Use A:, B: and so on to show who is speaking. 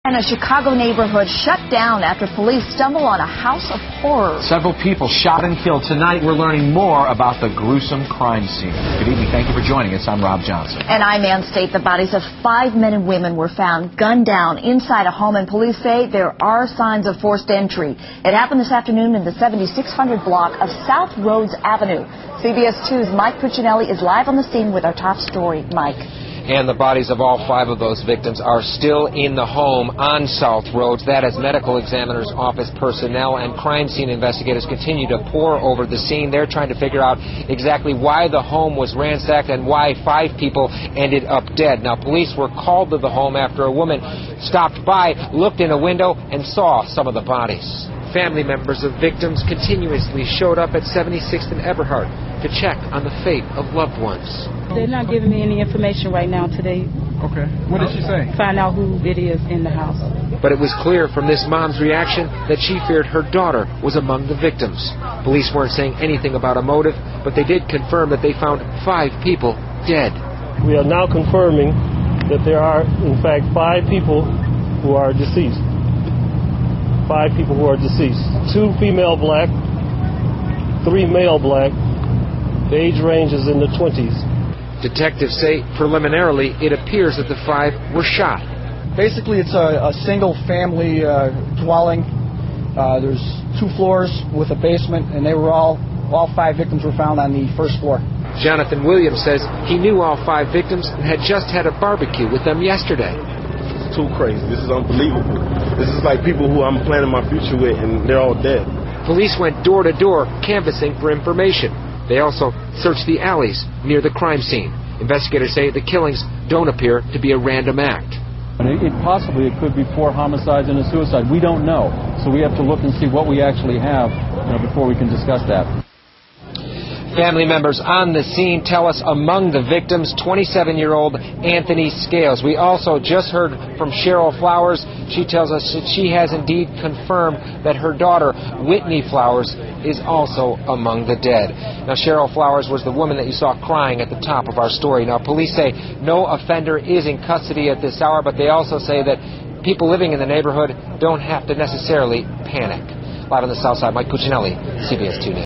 A: And a Chicago neighborhood shut down after police stumble on a house of horrors.
B: Several people shot and killed. Tonight we're learning more about the gruesome crime scene. Good evening. Thank you for joining us. I'm Rob Johnson.
A: And I'm Ann State. The bodies of 5 men and women were found gunned down inside a home, and police say there are signs of forced entry. It happened this afternoon in the 7600 block of South Rhodes Avenue. CBS 2's Mike Puccinelli is live on the scene with our top story. Mike.
C: And the bodies of all 5 of those victims are still in the home on South Rhodes. That as medical examiner's office personnel and crime scene investigators continue to pore over the scene. They're trying to figure out exactly why the home was ransacked and why 5 people ended up dead. Now, police were called to the home after a woman stopped by, looked in a window, and saw some of the bodies. Family members of victims continuously showed up at 76th and Eberhard to check on the fate of loved ones.
D: They're not giving me any information right now today.
E: Okay. What did she say?
D: Find out who it is in the house.
C: But it was clear from this mom's reaction that she feared her daughter was among the victims. Police weren't saying anything about a motive, but they did confirm that they found 5 people dead.
F: We are now confirming that there are, in fact, 5 people who are deceased. 5 people who are deceased. 2 female black, 3 male black. The age range is in the 20s.
C: Detectives say preliminarily it appears that the 5 were shot.
E: Basically, it's a single family dwelling. There's 2 floors with a basement, and they were all 5 victims were found on the first floor.
C: Jonathan Williams says he knew all 5 victims and had just had a barbecue with them yesterday.
G: It's too crazy. This is unbelievable. This is like people who I'm planning my future with, and they're all dead.
C: Police went door to door canvassing for information. They also searched the alleys near the crime scene. Investigators say the killings don't appear to be a random act.
H: Possibly it could be 4 homicides and a suicide. We don't know. So we have to look and see what we actually have before we can discuss that.
C: Family members on the scene tell us among the victims, 27-year-old Anthony Scales. We also just heard from Cheryl Flowers. She tells us that she has indeed confirmed that her daughter, Whitney Flowers, is also among the dead. Now, Cheryl Flowers was the woman that you saw crying at the top of our story. Now, police say no offender is in custody at this hour, but they also say that people living in the neighborhood don't have to necessarily panic. Live on the South Side, Mike Puccinelli, CBS 2 News.